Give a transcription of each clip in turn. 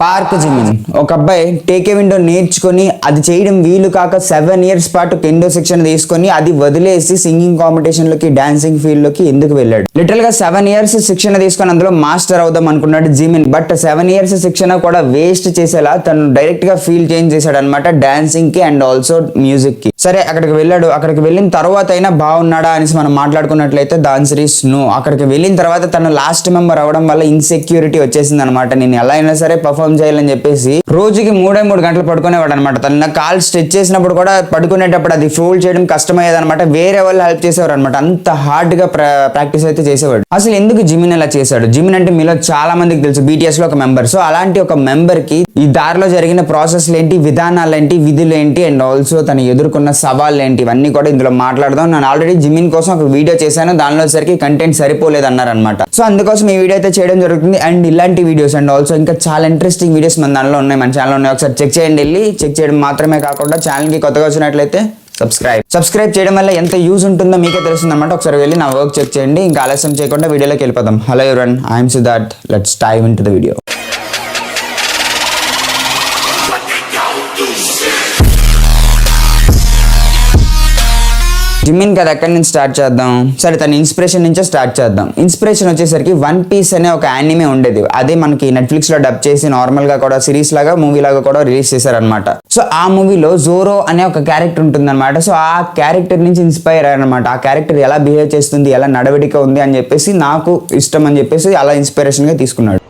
Park Zimin ఒక అబ్బాయి టేకే window నేర్చుకొని అది చేయడం వీలు కాక 7 years పాటు కెండో శిక్షణ తీసుకొని అది వదిలేసి సింగింగ్ కాంపిటీషన్ లోకి డాన్సింగ్ ఫీల్డ్ లోకి ఎందుకు వెళ్ళాడు. లిటరల్ గా 7 years శిక్షణ తీసుకొని అందులో మాస్టర్ అవుదాం అనుకున్నాడు జిమిన్. బట్ 7 years శిక్షణ కూడా వేస్ట్ చేసేలా తను డైరెక్ట్ గా ఫీల్ చేంజ్ చేశాడు అనమాట డాన్సింగ్ కి అండ్ ఆల్సో మ్యూజిక్ కి. సరే అక్కడికి వెళ్ళాడు. అక్కడికి వెళ్ళిన తర్వాత అయినా బాగున్నాడా అనేసి మనం మాట్లాడుకున్నట్లయితే ద ఆన్సర్ ఈస్ నో. అక్కడికి వెళ్ళిన తర్వాత తను లాస్ట్ మెంబర్ అవడం వల్ల ఇన్సెక్యూరిటీ వచ్చేసింది అనమాట. నేను ఎలా అయినా సరే పర్ఫార్మ్ చేయాలని చెప్పేసి రోజుకి 3 గంటలు పడుకునేవాడు అనమాట. తన కాల్ స్ట్రెచ్ చేసినప్పుడు కూడా పడుకునేటప్పుడు అది ఫోల్డ్ చేయడం కష్టమయ్యేది అనమాట. వేరే వాళ్ళు హెల్ప్ చేసేవారు అనమాట. అంత హార్డ్ గా ప్రాక్టీస్ అయితే చేసేవాడు. అసలు ఎందుకు జిమిన్ ఇలా చేశాడు? జిమిన్ అంటే మీలో చాలా మందికి తెలుసు, BTS లో ఒక మెంబర్. సో అలాంటి ఒక మెంబర్ కి ఈ దారిలో జరిగిన ప్రాసెస్లు ఏంటి, విధానాలు ఏంటి, విధులు ఏంటి అండ్ ఆల్సో తను ఎదుర్కొన్న సవాళ్ళు ఏంటి, ఇవన్నీ కూడా ఇందులో మాట్లాడదాం. నేను ఆల్రెడీ జిమిన్ కోసం ఒక వీడియో చేశాను, దానిలో సరికి కంటెంట్ సరిపోలేదు అన్నారనమాట. సో అందుకోసం ఈ వీడియో అయితే చేయడం జరుగుతుంది. అండ్ ఇలాంటి వీడియోస్ అండ్ ఆల్సో ఇంకా చాలా ఇంట్రెస్టింగ్ వీడియోస్ మన దానిలో ఉన్నాయి, మన ఛానల్ ఉన్నాయి. ఒకసారి చెక్ చేయండి. వెళ్ళి చెక్ చేయడం మాత్రమే కాకుండా ఛానల్ కి కొత్తగా వచ్చినట్లయితే సబ్స్క్రైబ్ చేయడం వల్ల ఎంత యూజ్ ఉంటుందో మీకే తెలుస్తుంది అనమాట. ఒకసారి వెళ్ళి నా వర్క్ చెక్ చేయండి. ఇంకా ఆలస్యం చేయకుండా వీడియోలోకి వెళ్ళిపోదాం. Hello everyone, I'm Siddharth. Let's dive into the video. Jimin కదా ఎక్కడి నుంచి స్టార్ట్ చేద్దాం? సరే తన ఇన్స్పిరేషన్ నుంచే స్టార్ట్ చేద్దాం. ఇన్స్పిరేషన్ వచ్చేసరికి వన్ పీస్ అనే ఒక యానిమే ఉండేది. అదే మనకి నెట్ఫ్లిక్స్ లో డబ్ చేసి నార్మల్ గా కూడా సిరీస్ లాగా మూవీ లాగా కూడా రిలీజ్ చేశారనమాట. సో ఆ మూవీలో జోరో అనే ఒక క్యారెక్టర్ ఉంటుంది అనమాట. సో ఆ క్యారెక్టర్ నుంచి ఇన్స్పైర్ అయ్యారనమాట. ఆ క్యారెక్టర్ ఎలా బిహేవ్ చేస్తుంది, ఎలా నడవడిక ఉంది అని చెప్పేసి నాకు ఇష్టం అని చెప్పేసి అలా ఇన్స్పిరేషన్ గా తీసుకున్నాడు.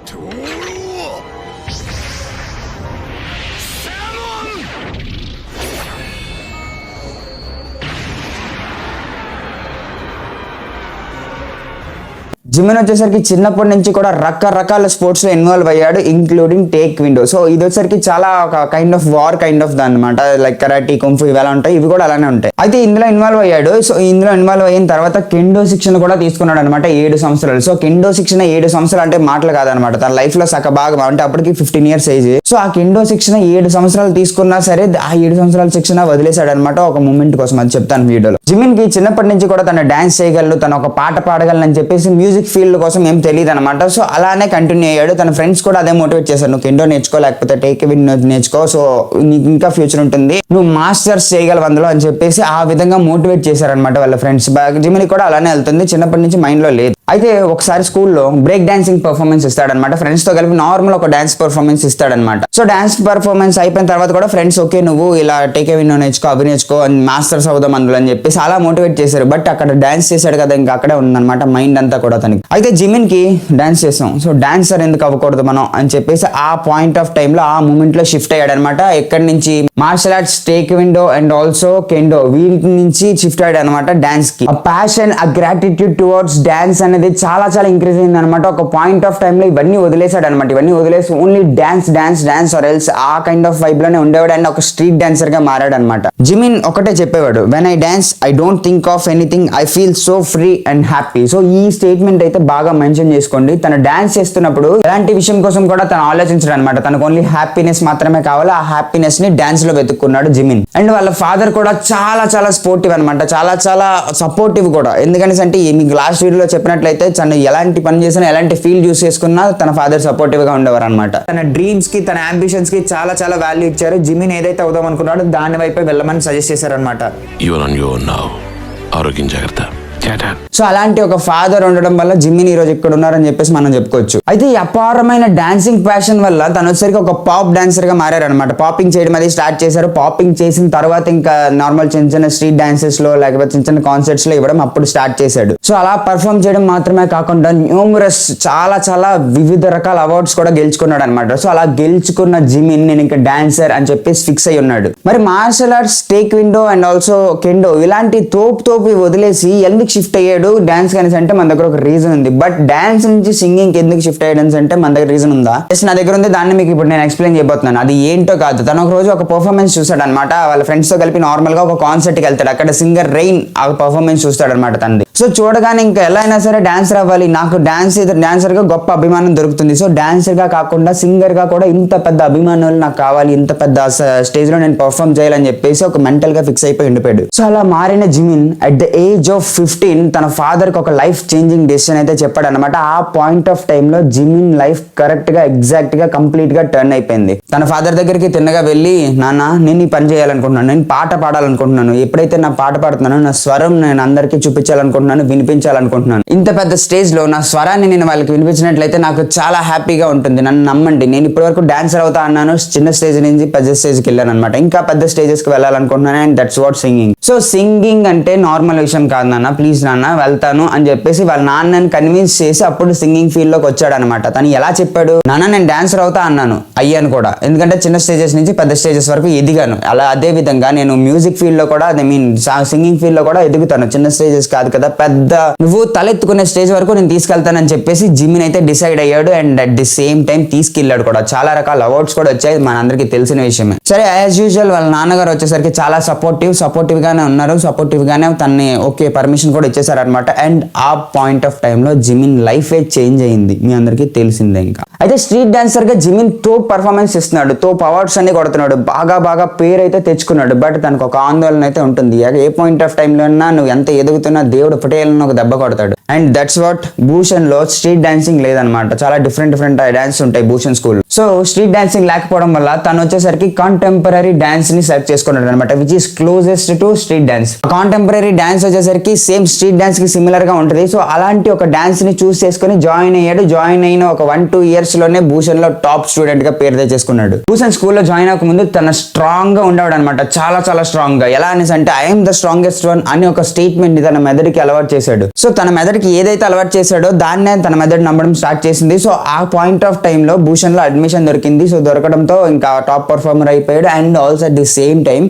జిమిన్ వచ్చేసరికి చిన్నప్పటి నుంచి కూడా రకరకాల స్పోర్ట్స్ లో ఇన్వాల్వ్ అయ్యాడు, ఇంక్లూడింగ్ టేక్ విండో. సో ఇది వచ్చేసరికి చాలా ఒక kind of war kind of అనమాట. లైక్ కరాటీ, కుంఫు ఇవి ఎలా ఉంటాయి, ఇవి కూడా అలానే ఉంటాయి. అయితే ఇందులో ఇన్వాల్వ్ అయ్యాడు. సో ఇందులో ఇన్వాల్వ్ అయిన తర్వాత కెండో శిక్షణ కూడా తీసుకున్నాడు అనమాట 7 సంవత్సరాలు. సో కెండో శిక్షణ 7 సంవత్సరాలు అంటే మాటలు కాదనమాట. తన లైఫ్ లో సగ భాగం అంటే అప్పటికి 15 years ఏజ్. సో ఆ కెండో శిక్షణ 7 సంవత్సరాలు తీసుకున్నా సరే ఆ 7 సంవత్సరాల శిక్షణ వదిలేశాడు అనమాట ఒక మూమెంట్ కోసం. అది చెప్తాను వీడియోలో. జిమిన్ కి చిన్నప్పటి నుంచి కూడా తన డాన్స్ చేయగలరు, తన ఒక పాట పాడగలను అని చెప్పేసి మ్యూజిక్ ఫీల్డ్ కోసం ఏం తెలియదు అనమాట. సో అలానే కంటిన్యూ అయ్యాడు. తన ఫ్రెండ్స్ కూడా అదే మోటివేట్ చేశారు, నువ్వు కెండో నేర్చుకో, లేకపోతే టేక్ విండో నేర్చుకో, సో నీకు ఇంకా ఫ్యూచర్ ఉంటుంది, నువ్వు మాస్టర్స్ చేయగలవు అందులో అని చెప్పేసి ఆ విధంగా మోటివేట్ చేశారనమాట వాళ్ళ ఫ్రెండ్స్. జిమిన్ కూడా అలానే వెళ్తుంది, చిన్నప్పటి నుంచి మైండ్ లో లేదు. అయితే ఒకసారి స్కూల్లో బ్రేక్ డాన్సింగ్ పర్ఫార్మెన్స్ ఇస్తాడనమాట. ఫ్రెండ్స్ తో కలిపి నార్మల్ ఒక డాన్స్ పర్ఫార్మెన్స్ ఇస్తాడనమాట. సో డాన్స్ పర్ఫార్మెన్స్ అయిపోయిన తర్వాత కూడా ఫ్రెండ్స్ ఓకే నువ్వు ఇలా టేక్ విండో నేర్చుకో, అవి నేర్చుకో, మాస్టర్స్ అవుదాం అందులో అని చెప్పేసి అలా మోటివేట్ చేశారు. బట్ అక్కడ డాన్స్ చేశాడు కదా, ఇంకా అక్కడే ఉందన్నమాట మైండ్ అంతా కూడా తనకి. అయితే జిమిన్ కి డాన్స్ చేసాం, సో డాన్సర్ ఎందుకు అవ్వకూడదు మనం అని చెప్పేసి ఆ పాయింట్ ఆఫ్ టైమ్ లో ఆ మూమెంట్ లో షిఫ్ట్ అయ్యాడు అనమాట. ఎక్కడి నుంచి martial arts, taekwondo and also kendo వీటి నుంచి షిఫ్ట్ అయ్యాడు అనమాట డాన్స్ కి. ఆ ప్యాషన్, ఆ గ్రాటిట్యూడ్ టువర్డ్స్ డాన్స్ అనేది చాలా చాలా ఇంక్రీజ్ అయింది అనమాట. ఒక పాయింట్ ఆఫ్ టైమ్ లో ఇవన్నీ వదిలేశాడు అనమాట. ఇవన్నీ వదిలేసి ఓన్లీ డాన్స్ ఆర్ ఎల్స్ ఆ కైండ్ ఆఫ్ వైబ్ లోనే ఉండేవాడు అండ్ ఒక స్ట్రీట్ డాన్సర్ గా మారాడు అనమాట. జిమిన్ ఒకటే చెప్పేవాడు, when I dance I don't think of anything, I feel so free and happy. So ఈ స్టేట్మెంట్ అయితే బాగా మెన్షన్ చేసుకోండి. తన డాన్స్ చేస్తున్నప్పుడు ఎలాంటి విషయం కోసం కూడా తను ఆలోచించడం అనమాట. తనకు ఓన్లీ హ్యాపీనెస్ మాత్రమే కావాలి. ఆ హ్యాపీనెస్ ని డాన్స్ లో వెతుక్కున్నాడు జిమిన్. అండ్ వాళ్ళ ఫాదర్ కూడా చాలా చాలా స్పోర్టివ్ అనమాట, చాలా చాలా సపోర్టివ్ కూడా. ఎందుకంటే మీకు లాస్ట్ వీడియోలో చెప్పినట్లయితే తను ఎలాంటి పని చేసినా, ఎలాంటి ఫీల్డ్ యూస్ చేసుకున్నా తన ఫాదర్ సపోర్టివ్ గా ఉండేవారు అనమాట. తన డ్రీమ్స్ కి, తన అంబిషన్స్ కి చాలా చాలా వాల్యూ ఇచ్చారు. జిమిన్ ఏదైతే అవుదాం అనుకున్నాడో దాని వైపే వెళ్ళమని సజెస్ట్ చేశారనమాట. ఆరోగ్యం జాగ్రత్త. సో అలాంటి ఒక ఫాదర్ ఉండడం వల్ల జిమిన్ ఈ రోజు ఇక్కడ ఉన్నారని చెప్పేసి మనం చెప్పుకోవచ్చు. అయితే ఈ అపారమైన డాన్సింగ్ ప్యాషన్ వల్ల తను వచ్చేసరికి ఒక పాప్ డాన్సర్ గా మారారనమాట. పాపింగ్ చేయడం అది స్టార్ట్ చేశారు. పాపింగ్ చేసిన తర్వాత ఇంకా నార్మల్ చిన్న చిన్న స్ట్రీట్ డాన్సెస్ లో లేకపోతే చిన్న చిన్న కాన్సర్ట్స్ లో ఇవ్వడం అప్పుడు స్టార్ట్ చేశాడు. సో అలా పర్ఫామ్ చేయడం మాత్రమే కాకుండా న్యూమరస్ చాలా చాలా వివిధ రకాల అవార్డ్స్ కూడా గెలుచుకున్నాడు అనమాట. సో అలా గెలుచుకున్న జిమిన్ నేను ఇంకా డాన్సర్ అని చెప్పేసి ఫిక్స్ అయి ఉన్నాడు. మరి martial arts, taekwondo and also kendo ఇలాంటి తోపు వదిలేసి ఎందుకు షిఫ్ట్ అయ్యాడు డాన్స్ కనేసి అంటే మన దగ్గర ఒక రీజన్ ఉంది. బట్ డాన్స్ నుంచి సింగింగ్ ఎందుకు షిఫ్ట్ అయ్యాడని అంటే మన దగ్గర రీజన్ ఉందా? నా దగ్గర ఉంది, దాన్ని మీకు ఇప్పుడు నేను ఎక్స్ప్లెయిన్ చేయబోతున్నాను. అది ఏంటో కాదు, తను ఒక రోజు ఒక పర్ఫార్మెన్స్ చూస్తాడు అనమాట. వాళ్ళ ఫ్రెండ్స్ తో కలిపి నార్మల్ గా ఒక కాన్సర్ట్ కి వెళ్తాడు. అక్కడ సింగర్ రెయిన్ ఆ పర్ఫార్మెన్స్ చూస్తాడు అనమాట తనది. సో చూడగానే ఇంకా ఎలా అయినా సరే డాన్సర్ అవ్వాలి, నాకు డాన్సర్ గా గొప్ప అభిమానం దొరుకుతుంది. సో డాన్సర్ గా కాకుండా సింగర్ గా కూడా ఇంత పెద్ద అభిమానులు నాకు కావాలి, ఇంత పెద్ద స్టేజ్ లో నేను పర్ఫార్మ్ చేయాలని చెప్పేసి ఒక మెంటల్ గా ఫిక్స్ అయిపోయి ఉండిపోయాడు. సో అలా మారిన Zimin at the age of 15 15 తన ఫాదర్ కి ఒక లైఫ్ చేంజింగ్ డెసిషన్ అయితే చెప్పాడు అనమాట. ఆ పాయింట్ ఆఫ్ టైమ్ లో జిమిన్ లైఫ్ కరెక్ట్ గా ఎగ్జాక్ట్ గా కంప్లీట్ గా టర్న్ అయిపోయింది. తన ఫాదర్ దగ్గరికి తిన్నగా వెళ్ళి, నాన్న నేను ఈ పని చేయాలనుకుంటున్నాను, నేను పాట పాడాలనుకుంటున్నాను, ఎప్పుడైతే నా పాట పాడుతున్నానో నా స్వరం నేను అందరికీ చూపించాలనుకుంటున్నాను, వినిపించాలనుకుంటున్నాను. ఇంత పెద్ద స్టేజ్ లో నా స్వరాన్ని నేను వాళ్ళకి వినిపించినట్లయితే నాకు చాలా హ్యాపీగా ఉంటుంది, నన్ను నమ్మండి. నేను ఇప్పటి వరకు డాన్సర్ అవుతా అన్నాను, చిన్న స్టేజ్ నుంచి పెద్ద స్టేజ్ కి వెళ్ళాను అనమాట, ఇంకా పెద్ద స్టేజెస్ కి వెళ్ళాలనుకుంటున్నాను. And that's what singing. So singing అంటే నార్మల్ విషయం కాదు నాన్న, ప్లీజ్ నాన్న వెళ్తాను అని చెప్పేసి వాళ్ళ నాన్నని కన్విన్స్ చేసి అప్పుడు సింగింగ్ ఫీల్డ్ లోకి వచ్చాడు అనమాట. తను ఎలా చెప్పాడు, నాన్న నేను డాన్సర్ అవుతా అన్నాను, అయ్యాను కూడా, ఎందుకంటే చిన్న స్టేజెస్ నుంచి పెద్ద స్టేజెస్ వరకు ఎదిగాను. అలా అదే విధంగా నేను మ్యూజిక్ ఫీల్డ్ లో కూడా, ఐ మీన్ సింగింగ్ ఫీల్డ్ లో కూడా ఎదుగుతాను. చిన్న స్టేజెస్ కాదు కదా, పెద్ద నువ్వు తలెత్తుకునే స్టేజ్ వరకు నేను తీసుకెళ్తానని చెప్పేసి జిమిన్ అయితే డిసైడ్ అయ్యాడు. And at the same time తీసుకెళ్ళాడు కూడా. చాలా రకాల అవార్డ్స్ కూడా వచ్చాయి, మనందరికీ తెలిసిన విషయమే. సరే, యాజ్ యూజువల్ వాళ్ళ నాన్నగారు వచ్చేసరికి చాలా సపోర్టివ్ గానే ఉన్నారు, సపోర్టివ్ గానే తనని ఓకే పర్మిషన్ కూడా ఇచ్చేసారు అనమాట. అండ్ ఆ పాయింట్ ఆఫ్ టైమ్ లో జిమిన్ లైఫ్ చేంజ్ అయింది, మీ అందరికీ తెలిసిందే. ఇంకా అయితే స్ట్రీట్ డాన్సర్ గా జిమిన్ తోప్ పర్ఫార్మెన్స్ ఇస్తున్నాడు, తోప్ అవార్డ్స్ అన్ని కొడుతున్నాడు, బాగా పేరు అయితే తెచ్చుకున్నాడు. బట్ తనకు ఒక ఆందోళన అయితే ఉంటుంది, ఏ పాయింట్ ఆఫ్ టైమ్ లో ఉన్నా నువ్వు ఎంత ఎదుగుతున్నా దేవుడు పటేలను ఒక దెబ్బ కొడతాడు. అండ్ దట్స్ వాట్ భూషణ్ లో స్ట్రీట్ డాన్సింగ్ లేదనమాట, చాలా డిఫరెంట్ డాన్స్ ఉంటాయి Bhushan school. So street dancing లేకపోవడం వల్ల తను వచ్చేసరికి కాంటెంపరీ డాన్స్ ని సెలెక్ట్ చేసుకున్నాడు అనమాట, which is closest to street dance. Contemporary dance వచ్చేసరికి సేమ్ స్ట్రీట్ డాన్స్ కి సిమిలర్ గా ఉంటుంది. సో అలాంటి ఒక డాన్స్ ని చూస్ చేసుకుని జాయిన్ అయ్యాడు. జాయిన్ అయిన ఒక 1-2 years లోనే భూషణ్ లో టాప్ స్టూడెంట్ గా పేరు తెచ్చేసుకున్నాడు. భూషణ్ స్కూల్లో జాయిన్ అవ్వక ముందు తన స్ట్రాంగ్ గా ఉండేవాడు అనమాట, చాలా స్ట్రాంగ్ గా. ఎలా అనేసి అంటే ఐఎమ్ ద స్ట్రాంగెస్ట్ వన్ అని ఒక స్టేట్మెంట్ ని తన మెదడుకి అలవాటు చేశాడు. సో తన మెదడుకి ఏదైతే అలవాటు చేశాడో దాన్నే తన మెదడు నమ్మడం స్టార్ట్ చేసింది. సో ఆ పాయింట్ ఆఫ్ టైమ్ లో భూషణ్ లో అడ్మిషన్ దొరికింది. సో దొరకడంతో ఇంకా టాప్ పర్ఫార్మర్ అయిపోయాడు. And also at the same time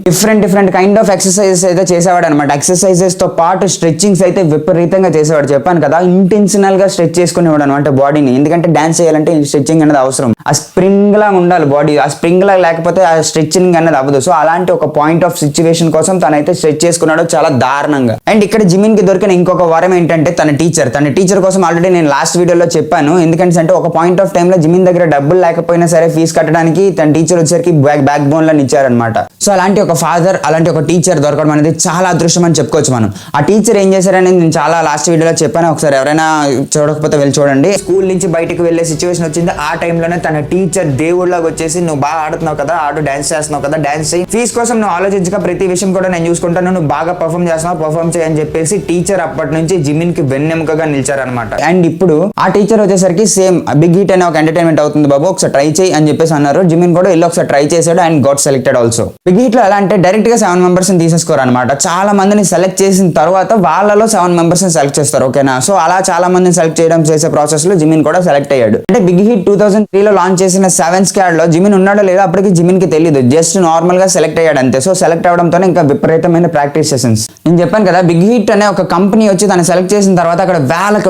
different kind of exercises అయితే చేసేవాడు అనమాట. ఎక్సర్సైజెస్ తో పాటు స్ట్రెచ్చింగ్స్ అయితే విపరీతంగా చేసేవాడు. చెప్పాను కదా, ఇంటెన్షనల్ గా స్ట్రెచ్ చేసుకునేవాడు అనమాట బాడీని. ఎందుకంటే డాన్స్ చేయాలంటే స్ట్రెచ్చింగ్ అనేది అవసరం. ఆ స్ప్రింగ్ లా ఉండాలి బాడీ, ఆ స్ప్రింగ్ లా లేకపోతే ఆ స్ట్రెచ్చింగ్ అనేది అవ్వదు. సో అలాంటి ఒక పాయింట్ ఆఫ్ సిచ్యువేషన్ కోసం తనైతే స్ట్రెచ్ చేసుకున్నాడు చాలా దారుణంగా. అండ్ ఇక్కడ జిమిన్ కి దొరికిన ఇంకొక వరం ఏంటంటే తన టీచర్ కోసం ఆల్రెడీ నేను లాస్ట్ వీడియోలో చెప్పాను. ఎందుకంటే అంటే ఒక పాయింట్ ఆఫ్ టైమ్ లో జిమిన్ దగ్గర డబ్బులు లేకపోయినా సరే ఫీజు కట్టడానికి తన టీచర్ వచ్చేసరికి బ్యాక్ బోన్ లో ఇచ్చారనమాట. సో అలాంటి ఒక ఫాదర్, అలాంటి ఒక టీచర్ దొరకడం అనేది చాలా అదృష్టం అని చెప్పుకోవచ్చు మనం. ఆ టీచర్ ఏం చేశారనేది నేను చాలా లాస్ట్ వీడియోలో చెప్పాను, ఒకసారి ఎవరైనా చూడకపోతే వెళ్ళి చూడండి. స్కూల్ నుంచి బయటకు వెళ్లే సిచ్యువేషన్ వచ్చింది, ఆ టైంలోనే తన టీచర్ దేవుళ్ళగా వచ్చేసి నువ్వు బాగా ఆడుతున్నావు కదా, డాన్స్ చేస్తున్నావు కదా, డాన్స్ చేయి, ఫీజు కోసం నువ్వు ఆలోచించక ప్రతి విషయం కూడా నేను చూసుకుంటాను, నువ్వు బాగా పర్ఫామ్ చేస్తున్నావు, పర్ఫామ్ చేయి అని చెప్పేసి టీచర్ అప్పటి నుంచి జిమిన్ కి వెన్నెముకగా నిలిచారనమాట. అండ్ ఇప్పుడు ఆ టీచర్ వచ్చేసరికి సేమ్ బిగ్ హిట్ అనే ఒక ఎంటర్టైన్మెంట్ అవుతుంది బాబు, ఒకసారి ట్రై చేయి అని చెప్పేసి అన్నారు. జిమిన్ కూడా వెళ్ళి ఒకసారి ట్రై చేశాడు and got selected also. Big Hit లో ఎలా అంటే డైరెక్ట్ గా 7 members తీసేసుకోరు అనమాట. చాలా మందిని సెలెక్ట్ చేసిన తర్వాత వాళ్ళలో 7 members సెలెక్ట్ చేస్తారు, ఓకేనా. సో అలా చాలా మందిని సెలెక్ట్ చేసే ప్రాసెస్ లో జిమిన్ కూడా సెలెక్ట్ అయ్యాడు. అంటే బిగ్ హిట్ 2003 లో లాంచ్ చేసిన 7 Squad లో జిమిన్ ఉన్నాడో లేదో అప్పటికి జిమిన్ కి తెలియదు, జస్ట్ నార్మల్ గా సెలెక్ట్ అయ్యాడు అంతే. సో సెలెక్ట్ అవడంతోనే ఇంకా విపరీతమైన ప్రాక్టీస్ సెషన్స్. నేను చెప్పాను కదా, బిగ్ హిట్ అనే ఒక కంపెనీ వచ్చి తను సెలెక్ట్ చేసిన తర్వాత అక్కడ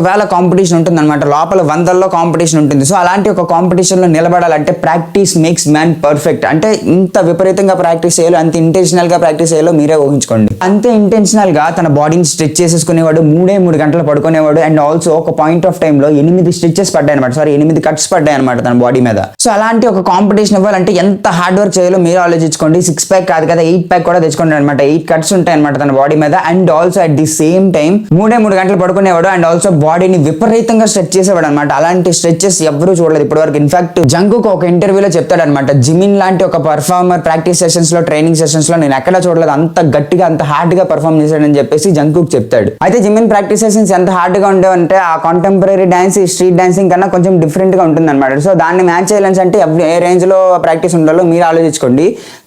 వేల కాంపిటీషన్ ఉంటుంది అనమాట, లోపల 100లో కాంపిటీషన్ ఉంటుంది. సో అలాంటి ఒక కాంపిటీషన్ లో నిలబడాలంటే ప్రాక్టీస్ మేక్స్ మ్యాన్ పర్ఫెక్ట్. అంటే ఇంత విపరీతంగా ప్రాక్టీస్ చేయాలో, అంత ఇంటెన్షనల్ గా ప్రాక్టీస్ చేయాలో మీరే ఊహించుకోండి. అంతే ఇంటెన్షనల్ గా తన బాడీని స్ట్రెచ్ చేసేసుకునేవాడు, 3 గంటలు పడుకునేవాడు. అండ్ ఆల్సో ఒక పాయింట్ ఆఫ్ టైమ్ లో 8 స్టిచెస్ పడ్డాయి అనమాట, 8 కట్స్ పడ్డాయి అనమాట తన బాడీ మీద. సో అలాంటి ఒక కాంపిటీషన్ ఇవ్వాలంటే ఎంత హార్డ్ వర్క్ చేయాలో మీరు ఆలోచించుకోండి. 6 pack కాదు కదా, 8 pack కూడా తెచ్చుకోండి అనమాట. 8 cuts ఉంటాయి అనమాట తన బాడీ మీద. And also at the same time 3 గంటలు పడుకునేవాడు. అండ్ ఆల్సో బాడీని విపరీతంగా స్ట్రెచ్ చేసేవాడు అనమాట. అలాంటి స్ట్రెచెస్ ఎవరు చూడలేదు ఇప్పటి వరకు. ఇన్ఫాక్ట్ జంకుక్ ఒక ఇంటర్వ్యూలో చెప్తాడు అనమాట, జిమిన్ లాంటి ఒక పర్ఫార్మర్ ప్రాక్టీస్ సెషన్స్ లో, ట్రైనింగ్ సెషన్స్ లో నేను ఎక్కడ చూడలేదు, అంత గట్టిగా అంత హార్డ్ గా పర్ఫార్మ్ చేశాడని చెప్పేసి జంకుక్ చెప్తాడు. అయితే జిమిన్ ప్రాక్టీస్ సెషన్స్ ఎంత హార్డ్ గా ఉండేవంటే ఆ కాంటెంపరీ డాన్స్ స్ట్రీట్ డాన్సింగ్ కన్నా కొంచెం డిఫరెంట్ గా ఉంటుంది అనమాట. సో దాన్ని మ్యాచ్ చేయాలని అంటే ఏ రేంజ్ లో ప్రాక్టీస్ ఉండాలో మీరు ఆలోచించుకోండి.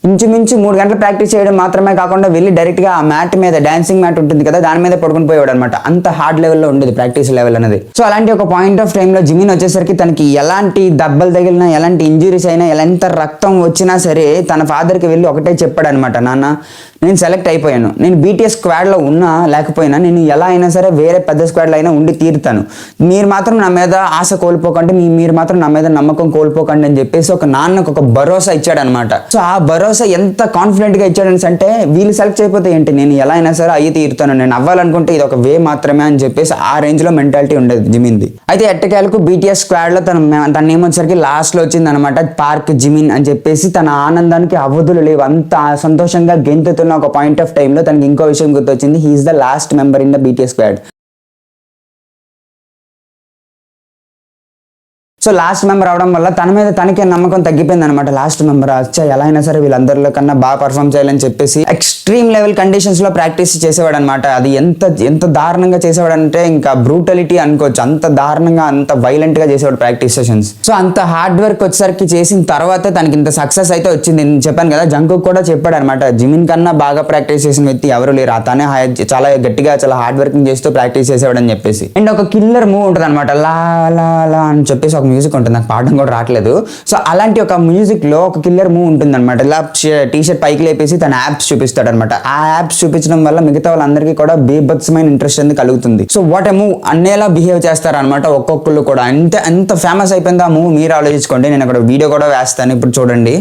ఇంచుమించు 3 గంటలు ప్రాక్టీస్ చేయడం మాత్రమే కాకుండా వెళ్ళి డైరెక్ట్ గా ఆ మ్యాట్ మీద, డాన్సింగ్ మ్యాట్ ఉంటుంది కదా, దాని మీద పడుకుని పోయేవాడు అనమాట. అంత హార్డ్ లెవెల్లో ఉండేది ప్రాక్టీస్ లెవెల్ అనేది. సో అలాంటి ఒక పాయింట్ ఆఫ్ టైమ్ లో జిమిన్ వచ్చేసరికి తనకి ఎలాంటి దెబ్బలు తగిలినా, ఎలాంటి ఇంజురీస్ అయినా, ఎంత రక్తం వచ్చినా సరే తన ఫాదర్ కి వెళ్ళి ఒకటే చెప్పాడు అనమాట, నాన్న నేను సెలెక్ట్ అయిపోయాను, నేను BTS స్క్వాడ్ లో ఉన్నా లేకపోయినా నేను ఎలా అయినా సరే వేరే పెద్ద స్క్వాడ్ లో అయినా ఉండి తీరుతాను, మీరు మాత్రం నా మీద ఆశ కోల్పోకండి, మీరు మాత్రం నా మీద నమ్మకం కోల్పోకండి అని చెప్పేసి ఒక నాన్నకు ఒక భరోసా ఇచ్చాడు అనమాట. సో ఆ భరోసా ఎంత కాన్ఫిడెంట్ గా ఇచ్చాడు అంటే వీళ్ళు సెలెక్ట్ అయిపోతే ఏంటి, నేను ఎలా అయినా సరే అయ్యి తీరుతాను, నేను అవ్వాలనుకుంటే ఇది ఒక వే మాత్రమే అని చెప్పేసి ఆ రేంజ్ లో మెంటాలిటీ ఉండేది జిమిన్ది. అయితే ఎట్టకేలకు BTS స్క్వాడ్ లో తన నేమ్ వచ్చేసరికి లాస్ట్ లో వచ్చింది అనమాట, పార్క్ జిమిన్ అని చెప్పేసి. తన ఆనందానికి అవధులు లేవు, అంత సంతోషంగా గెంతుతున్న ఒక పాయింట్ ఆఫ్ టైమ్ లో తనకి ఇంకో విషయం గుర్తొచ్చింది, he is the last member in the BTS squad. So last member అవడం వల్ల తన మీద తనకే నమ్మకం తగ్గిపోయింది అనమాట. లాస్ట్ మెంబర్ అచ్చా ఎలా అయినా సరే వీళ్ళందరిలో కన్నా బాగా పర్ఫామ్ చేయాలని చెప్పేసి ఎక్స్ట్రీమ్ లెవెల్ కండిషన్స్ లో ప్రాక్టీస్ చేసేవాడు అనమాట. అది ఎంత దారుణంగా చేసేవాడు అంటే ఇంకా బ్రూటలిటీ అనుకోవచ్చు. అంత దారుణంగా అంత వైలెంట్ గా చేసేవాడు ప్రాక్టీస్ సెషన్స్. సో అంత హార్డ్ వర్క్ వచ్చేసరికి చేసిన తర్వాత తనకి ఇంత సక్సెస్ అయితే వచ్చింది. నేను చెప్పాను కదా, జంకుక్ కూడా చెప్పాడు అనమాట, జిమిన్ కన్నా బాగా ప్రాక్టీస్ చేసిన వ్యక్తి ఎవరు లేరు, అతనే చాలా గట్టిగా చాలా హార్డ్ వర్కింగ్ చేస్తూ ప్రాక్టీస్ చేసేవాడు అని చెప్పేసి. అండ్ ఒక కిల్లర్ మూవ్ ఉంటుంది అనమాట, లా లా లా అని చెప్పేసి ఒక మ్యూజిక్ ఉంటుంది, నాకు పాడడం కూడా రావట్లేదు. సో అలాంటి ఒక మ్యూజిక్ లో ఒక కిల్లర్ మూవ్ ఉంటుంది అనమాట. ఇలా టీ షర్ట్ పైకి లేపేసి తన యాప్స్ చూపిస్తాడు అనమాట. ఆ యాప్స్ చూపించడం వల్ల మిగతా వాళ్ళందరికీ కూడా బీభత్సమైన ఇంట్రెస్ట్ అనేది కలుగుతుంది. సో వాట్ ఏ మూవ్ అనేలా బిహేవ్ చేస్తారు అనమాట ఒక్కొక్కళ్ళు కూడా. ఎంత ఫేమస్ అయిపోయింది ఆ మూవ్ మీరు ఆలోచించుకోండి. నేను అక్కడ వీడియో కూడా వేస్తాను, ఇప్పుడు చూడండి.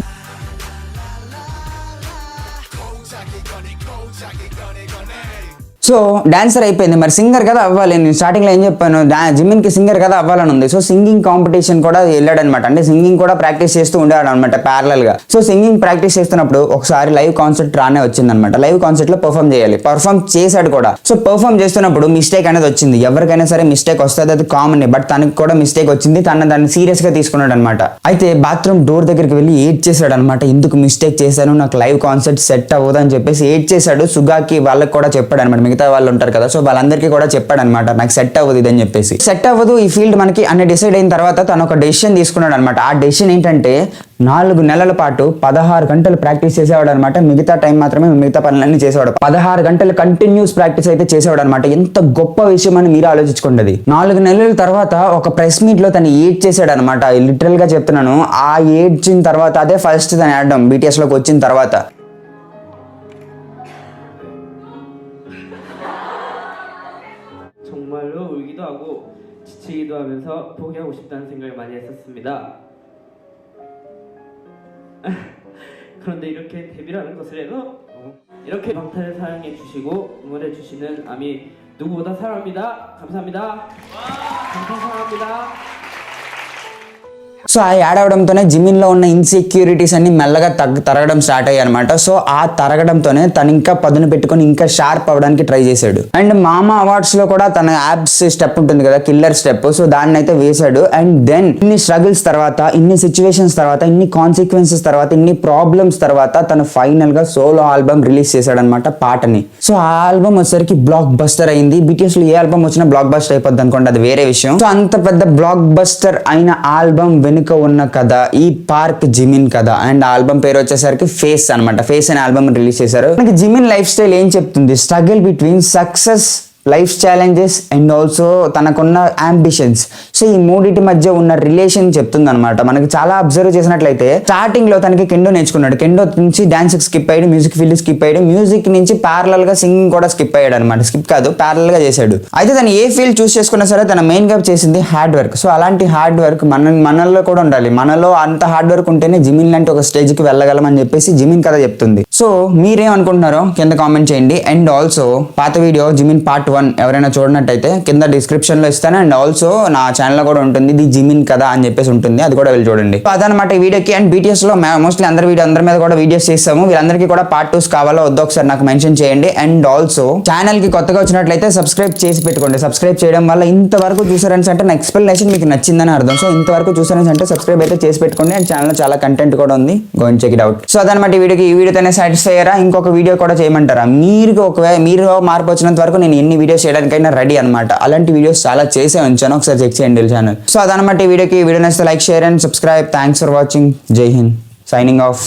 సో డాన్సర్ అయిపోయింది, మరి సింగర్ కదా అవ్వాలి. నేను స్టార్టింగ్ లో ఏం చెప్పాను, జిమిన్ కి సింగర్ కదా అవ్వాలని ఉంది. సో సింగింగ్ కాంపిటీషన్ కూడా వెళ్ళాడు అనమాట. అంటే సింగింగ్ కూడా ప్రాక్టీస్ చేస్తూ ఉండేవాడు అనమాట ప్యారలల్ గా. సో సింగింగ్ ప్రాక్టీస్ చేస్తున్నప్పుడు ఒకసారి లైవ్ కాన్సర్ట్ రానే వచ్చింది అనమాట. లైవ్ కాన్సర్ట్ లో పర్ఫామ్ చేయాలి, పర్ఫామ్ చేశాడు కూడా. సో పర్ఫామ్ చేస్తున్నప్పుడు మిస్టేక్ అనేది వచ్చింది. ఎవరికైనా సరే మిస్టేక్ వస్తుంది, అది కామన్. బట్ తనకి కూడా మిస్టేక్ వచ్చింది, దాన్ని సీరియస్ గా తీసుకున్నాడు అనమాట. అయితే బాత్రూమ్ డోర్ దగ్గరికి వెళ్ళి ఏడ్ చేశాడు అనమాట. ఎందుకు మిస్టేక్ చేశాను, నాకు లైవ్ కాన్సర్ట్ సెట్ అవ్వదు అని చెప్పేసి ఏడ్ చేశాడు. సుగాకి వాళ్ళకి కూడా చెప్పాడు అనమాట, వాళ్ళు ఉంటారు కదా, సో వాళ్ళందరికీ కూడా చెప్పాడు అనమాట, నాకు సెట్ అవ్వదు ఇదని చెప్పేసి. సెట్ అవ్వదు ఈ ఫీల్డ్ మనకి అనే డిసైడ్ అయిన తర్వాత తను ఒక డెసిషన్ తీసుకున్నాడు అనమాట. ఆ డెసిషన్ ఏంటంటే 4 నెలల పాటు 16 గంటలు ప్రాక్టీస్ చేసేవాడు అనమాట. మిగతా టైం మాత్రమే మిగతా పనులన్నీ చేసేవాడు. 16 గంటలు కంటిన్యూస్ ప్రాక్టీస్ అయితే చేసేవాడు అనమాట. ఎంత గొప్ప విషయం అని మీరు ఆలోచించుకోండి. 4 నెలల తర్వాత ఒక ప్రెస్ మీట్ లో తను ఏడ్ చేశాడు అనమాట. లిటరల్ గా చెప్తున్నాను, ఆ ఏడ్చిన తర్వాత అదే ఫస్ట్ తను ఆడడం BTS లోకి వచ్చిన తర్వాత. 정말로 울기도 하고 지치기도 하면서 포기하고 싶다는 생각을 많이 했었습니다. 그런데 이렇게 데뷔라는 것을 해도 이렇게 방탄을 사랑해 주시고 응원해 주시는 아미 누구보다 사랑합니다. 감사합니다. 방탄 사랑합니다. సో ఆ యాడ్ అవడంతోనే జిమిన్ లో ఉన్న ఇన్సెక్యూరిటీస్ అన్ని మెల్లగా తరగడం స్టార్ట్ అయ్యాయి అనమాట. సో ఆ తరగడంతోనే తను ఇంకా పదును పెట్టుకొని ఇంకా షార్ప్ అవ్వడానికి ట్రై చేశాడు. అండ్ మామా అవార్డ్స్ లో కూడా తన యాప్స్ స్టెప్ ఉంటుంది కదా, కిల్లర్ స్టెప్, సో దాన్ని అయితే వేశాడు. అండ్ దెన్ ఇన్ని స్ట్రగుల్స్ తర్వాత, ఇన్ని సిచ్యువేషన్స్ తర్వాత, ఇన్ని కాన్సిక్వెన్సెస్ తర్వాత, ఇన్ని ప్రాబ్లమ్స్ తర్వాత తను ఫైనల్ గా సోలో ఆల్బమ్ రిలీజ్ చేశాడు అనమాట, పాటని. సో ఆ ఆల్బమ్ వచ్చేసరికి బ్లాక్ బస్టర్ అయింది. BTS లో ఏ ఆల్బమ్ వచ్చినా బ్లాక్ బస్టర్ అయిపోద్ది అనుకోండి, అది వేరే విషయం. సో అంత పెద్ద బ్లాక్ బస్టర్ అయిన ఆల్బమ్ వెనుక ఉన్న కథ ఈ పార్క్ జిమిన్ కథ. అండ్ ఆల్బమ్ పేరు వచ్చేసరికి ఫేస్ అనమాట. ఫేస్ అనే ఆల్బమ్ రిలీజ్ చేశారు. మనకి జిమిన్ లైఫ్ స్టైల్ ఏం చెప్తుంది, struggle between success, life challenges and also తనకున్న అంబిషన్స్. సో ఈ మూడింటి మధ్య ఉన్న రిలేషన్ చెప్తుంది అనమాట. మనకి చాలా అబ్జర్వ్ చేసినట్లయితే స్టార్టింగ్ లో తనకి కెండో నేర్చుకున్నాడు. కెండో నుంచి డాన్స్ స్కిప్ అయ్యాడు, మ్యూజిక్ ఫీల్డ్ స్కిప్ అయ్యాడు, మ్యూజిక్ నుంచి ప్యారలల్ గా సింగింగ్ కూడా స్కిప్ అయ్యాడు అనమాట. స్కిప్ కాదు, ప్యారలల్ గా చేశాడు. అయితే తను ఏ ఫీల్డ్ చూస్ చేసుకున్నా సరే తన మెయిన్ గా చేసింది హార్డ్ వర్క్. సో అలాంటి హార్డ్ వర్క్ మనలో కూడా ఉండాలి. మనలో అంత హార్డ్ వర్క్ ఉంటేనే జిమిన్ లాంటి ఒక స్టేజ్ కి వెళ్ళగలం అని చెప్పేసి జిమిన్ కథ చెప్తుంది. సో మీరేమనుకుంటున్నారో కింద కామెంట్ చేయండి. అండ్ ఆల్సో పాత వీడియో జిమిన్ పార్ట్ 1 ఎవరైనా చూడనట్టయితే కింద డిస్క్రిప్షన్ లో ఇస్తాను. అండ్ ఆల్సో నా ఛానల్ కూడా ఉంటుంది, ది జిమిన్ కదా అని చెప్పేసి ఉంటుంది, అది కూడా వెళ్ళి చూడండి. అదనమాట ఈ వీడియోకి. అండ్ BTS లో మోస్ట్లీ అందరి మీద కూడా వీడియోస్ చేస్తాము. వీళ్ళందరికీ కూడా పార్ట్ 2 కావాలో వద్దో ఒకసారి నాకు మెన్షన్ చేయండి. అండ్ ఆల్సో ఛానల్ కి కొత్తగా వచ్చినట్లయితే సబ్స్క్రైబ్ చేసి పెట్టుకోండి. సబ్స్క్రైబ్ చేయడం వల్ల ఇంతవరకు చూసారని అంటే నా ఎక్స్ప్లెనేషన్ మీకు నచ్చిందని అర్థం. సో ఇంతవరకు చూసారని అంటే సబ్స్క్రైబ్ అయితే చేసి పెట్టుకోండి. అండ్ ఛానల్ చాలా కంటెంట్ కూడా ఉంది, go and check it out. So అదనమాట ఈ వీడియోకి. ఈ వీడియోతోనే సాటిస్ఫై అయ్యారా, ఇంకొక వీడియో కూడా చేయమంటారా? మీరు మార్పు వచ్చినంత వరకు నేను ఎన్ని వీడియోస్ చేయడానికైనా రెడీ అనమాట. అలాంటి వీడియోస్ చాలా చేసే ఉంచాను, ఒకసారి చెక్ చేయండి ఛానల్. సో అదనమాట ఈ వీడియోకి. వీడియో నచ్చితే like, share and subscribe. Thanks for watching. జై హింద్. Signing off.